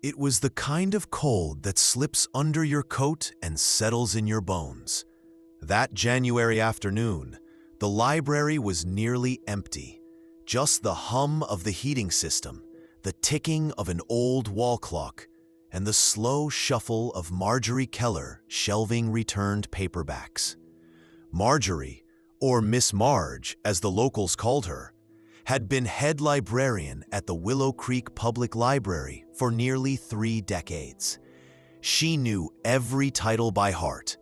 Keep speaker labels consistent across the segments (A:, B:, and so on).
A: It was the kind of cold that slips under your coat and settles in your bones. That January afternoon, the library was nearly empty. Just the hum of the heating system, the ticking of an old wall clock, and the slow shuffle of Marjorie Keller shelving returned paperbacks. Marjorie, or Miss Marge as the locals called her, had been head librarian at the Willow Creek Public Library for nearly 3 decades. She knew every title by heart,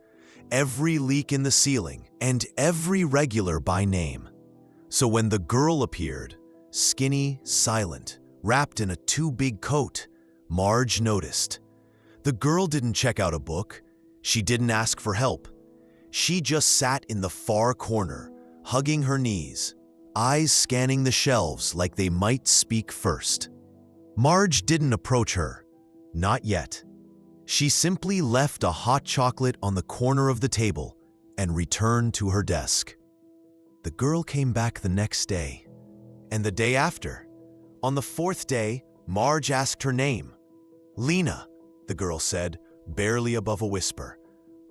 A: every leak in the ceiling, and every regular by name. So when the girl appeared, skinny, silent, wrapped in a too-big coat, Marge noticed. The girl didn't check out a book. She didn't ask for help. She just sat in the far corner, hugging her knees, eyes scanning the shelves like they might speak first. Marge didn't approach her. Not yet. She simply left a hot chocolate on the corner of the table and returned to her desk. The girl came back the next day, and the day after. On the 4th day, Marge asked her name. "Lena," the girl said, barely above a whisper.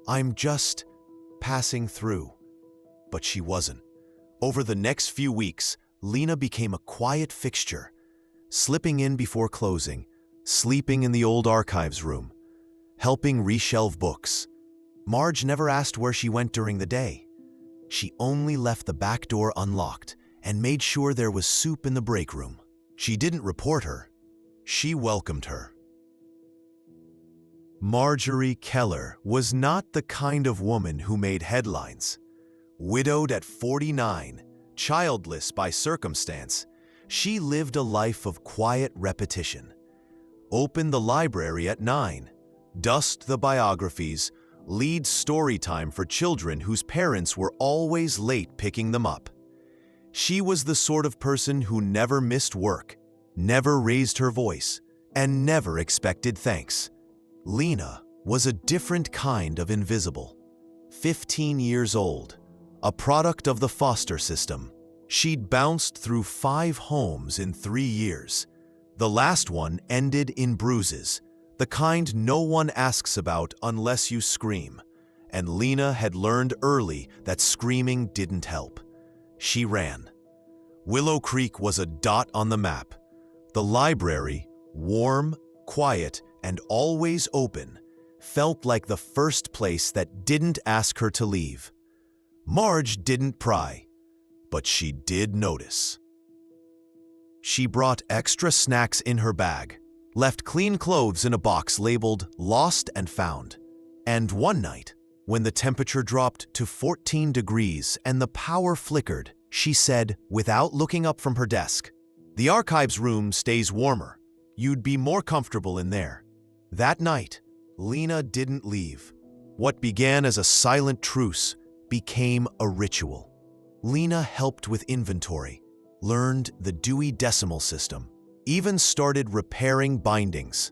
A: "I'm just passing through." But she wasn't. Over the next few weeks, Lena became a quiet fixture, slipping in before closing, sleeping in the old archives room, helping reshelve books. Marge never asked where she went during the day. She only left the back door unlocked and made sure there was soup in the break room. She didn't report her. She welcomed her. Marjorie Keller was not the kind of woman who made headlines. Widowed at 49, childless by circumstance, she lived a life of quiet repetition. Open the library at 9, dust the biographies, lead story time for children whose parents were always late picking them up. She was the sort of person who never missed work, never raised her voice, and never expected thanks. Lena was a different kind of invisible. 15 years old, a product of the foster system. She'd bounced through 5 homes in 3 years. The last one ended in bruises, the kind no one asks about unless you scream. And Lena had learned early that screaming didn't help. She ran. Willow Creek was a dot on the map. The library, warm, quiet, and always open, felt like the first place that didn't ask her to leave. Marge didn't pry, but she did notice. She brought extra snacks in her bag, left clean clothes in a box labeled "Lost and Found." And one night, when the temperature dropped to 14 degrees and the power flickered, she said, without looking up from her desk, "The archives room stays warmer. You'd be more comfortable in there." That night, Lena didn't leave. What began as a silent truce became a ritual. Lena helped with inventory, learned the Dewey Decimal System, even started repairing bindings.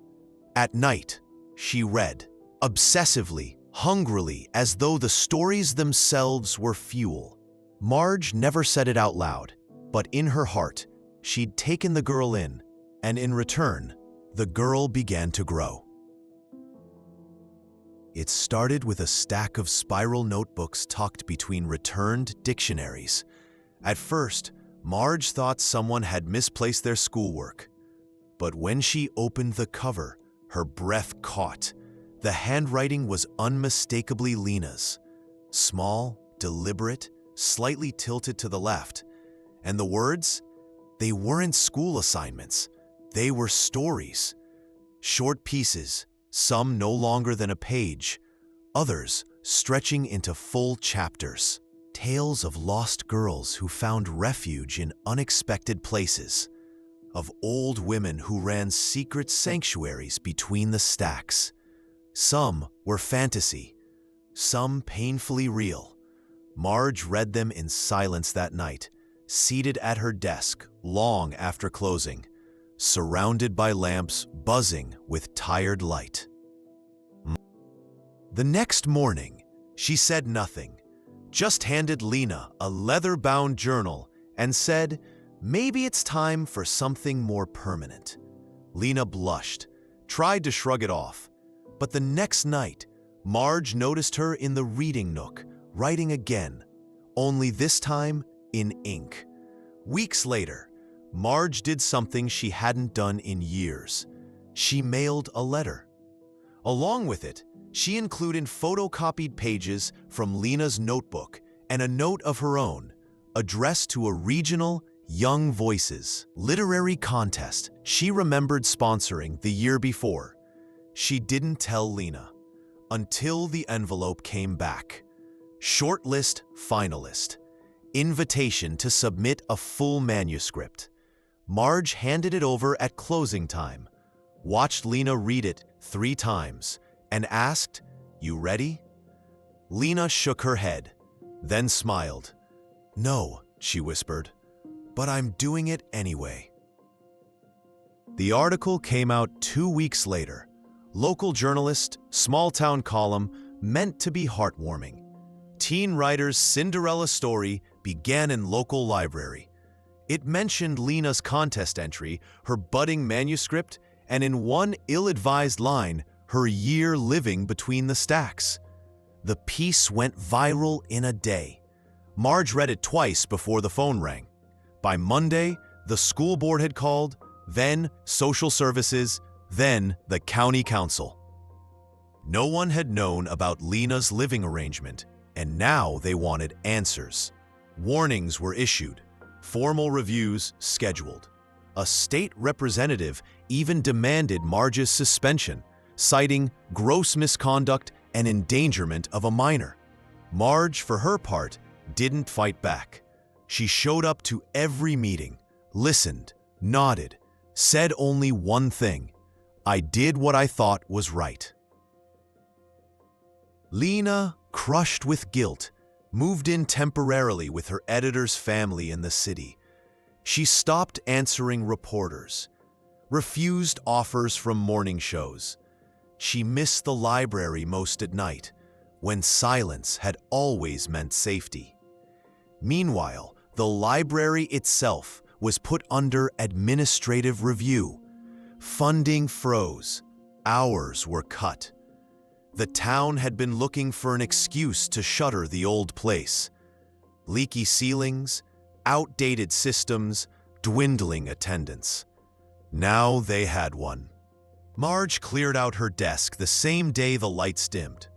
A: At night, she read, obsessively, hungrily, as though the stories themselves were fuel. Marge never said it out loud, but in her heart, she'd taken the girl in, and in return, the girl began to grow. It started with a stack of spiral notebooks tucked between returned dictionaries. At first, Marge thought someone had misplaced their schoolwork. But when she opened the cover, her breath caught. The handwriting was unmistakably Lena's. Small, deliberate, slightly tilted to the left. And the words? They weren't school assignments. They were stories. Short pieces, some no longer than a page, others stretching into full chapters. Tales of lost girls who found refuge in unexpected places, of old women who ran secret sanctuaries between the stacks. Some were fantasy, some painfully real. Marge read them in silence that night, seated at her desk long after closing, surrounded by lamps buzzing with tired light. The next morning, she said nothing, just handed Lena a leather-bound journal and said, "Maybe it's time for something more permanent." Lena blushed, tried to shrug it off. But the next night, Marge noticed her in the reading nook, writing again, only this time in ink. Weeks later, Marge did something she hadn't done in years. She mailed a letter. Along with it, she included photocopied pages from Lena's notebook and a note of her own, addressed to a regional Young Voices literary contest she remembered sponsoring the year before. She didn't tell Lena until the envelope came back. Shortlist finalist. Invitation to submit a full manuscript. Marge handed it over at closing time, watched Lena read it 3 times, and asked, "You ready?" Lena shook her head, then smiled. "No," she whispered, "but I'm doing it anyway." The article came out 2 weeks later. Local journalist, small-town column, meant to be heartwarming. Teen writer's Cinderella story began in local library. It mentioned Lena's contest entry, her budding manuscript, and in one ill-advised line, her year living between the stacks. The piece went viral in a day. Marge read it twice before the phone rang. By Monday, the school board had called, then social services, then the county council. No one had known about Lena's living arrangement, and now they wanted answers. Warnings were issued, formal reviews scheduled. A state representative even demanded Marge's suspension, citing gross misconduct and endangerment of a minor. Marge, for her part, didn't fight back. She showed up to every meeting, listened, nodded, said only one thing: "I did what I thought was right." Lena, crushed with guilt, moved in temporarily with her editor's family in the city. She stopped answering reporters, refused offers from morning shows. She missed the library most at night, when silence had always meant safety. Meanwhile, the library itself was put under administrative review. Funding froze. Hours were cut. The town had been looking for an excuse to shutter the old place. Leaky ceilings, outdated systems, dwindling attendance. Now they had one. Marge cleared out her desk the same day the lights dimmed,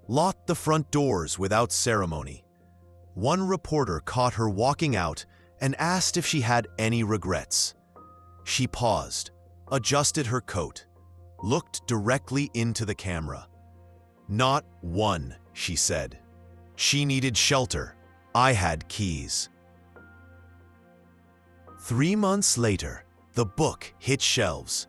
A: locked the front doors without ceremony. One reporter caught her walking out and asked if she had any regrets. She paused, adjusted her coat, looked directly into the camera. "Not one," she said. "She needed shelter. I had keys." 3 months later, the book hit shelves.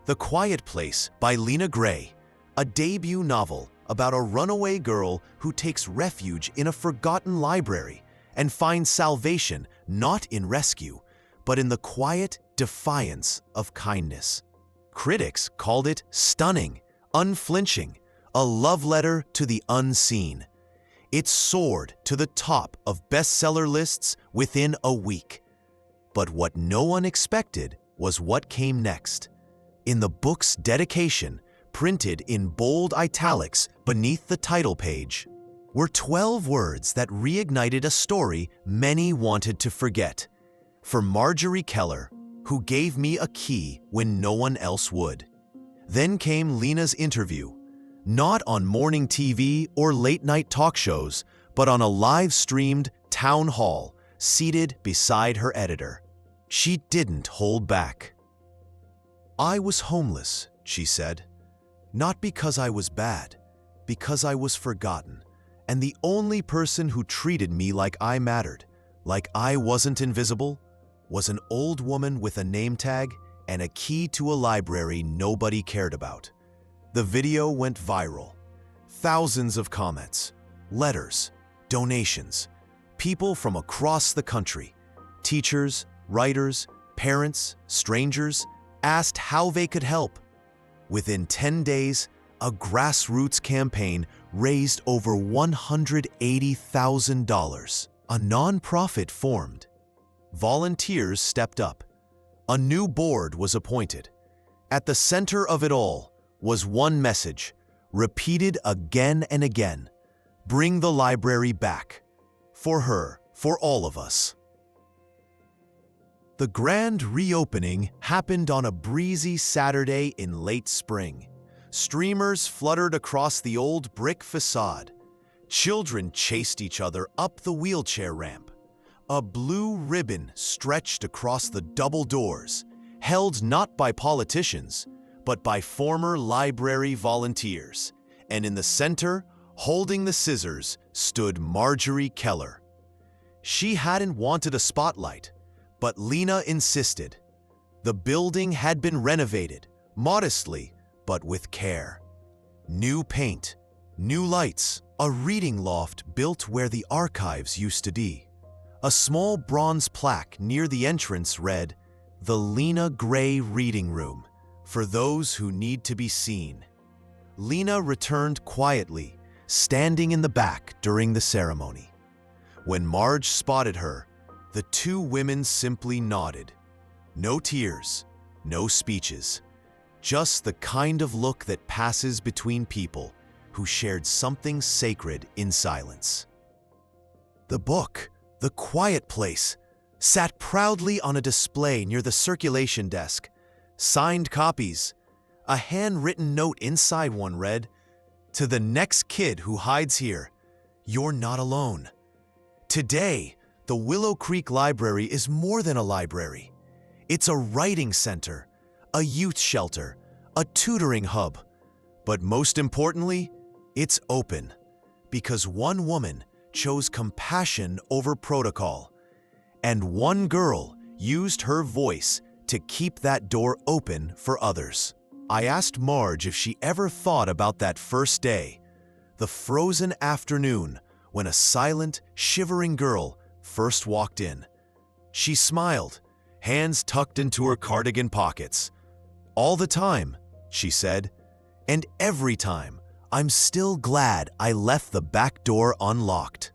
A: The Quiet Place by Lena Gray, a debut novel about a runaway girl who takes refuge in a forgotten library and finds salvation not in rescue, but in the quiet defiance of kindness. Critics called it stunning, unflinching, a love letter to the unseen. It soared to the top of bestseller lists within a week. But what no one expected was what came next. In the book's dedication, printed in bold italics beneath the title page, were 12 words that reignited a story many wanted to forget. For Marjorie Keller, who gave me a key when no one else would. Then came Lena's interview, not on morning TV or late-night talk shows, but on a live-streamed town hall, seated beside her editor. She didn't hold back. "I was homeless," she said, "not because I was bad, because I was forgotten, and the only person who treated me like I mattered, like I wasn't invisible, was an old woman with a name tag and a key to a library nobody cared about." The video went viral. Thousands of comments, letters, donations, people from across the country, teachers, writers, parents, strangers, asked how they could help. Within 10 days, a grassroots campaign raised over $180,000. A nonprofit formed. Volunteers stepped up. A new board was appointed. At the center of it all was one message, repeated again and again: bring the library back. For her, for all of us. The grand reopening happened on a breezy Saturday in late spring. Streamers fluttered across the old brick facade. Children chased each other up the wheelchair ramp. A blue ribbon stretched across the double doors, held not by politicians, but by former library volunteers. And in the center, holding the scissors, stood Marjorie Keller. She hadn't wanted a spotlight, but Lena insisted. The building had been renovated, modestly, but with care. New paint, new lights, a reading loft built where the archives used to be. A small bronze plaque near the entrance read, "The Lena Gray Reading Room, for those who need to be seen." Lena returned quietly, standing in the back during the ceremony. When Marge spotted her, the two women simply nodded. No tears, no speeches, just the kind of look that passes between people who shared something sacred in silence. The book, The Quiet Place, sat proudly on a display near the circulation desk. Signed copies. A handwritten note inside one read, "To the next kid who hides here, you're not alone." Today, the Willow Creek Library is more than a library. It's a writing center, a youth shelter, a tutoring hub. But most importantly, it's open, because one woman chose compassion over protocol, and one girl used her voice to keep that door open for others. I asked Marge if she ever thought about that first day, the frozen afternoon when a silent, shivering girl first walked in. She smiled, hands tucked into her cardigan pockets. "All the time," she said, "and every time, I'm still glad I left the back door unlocked."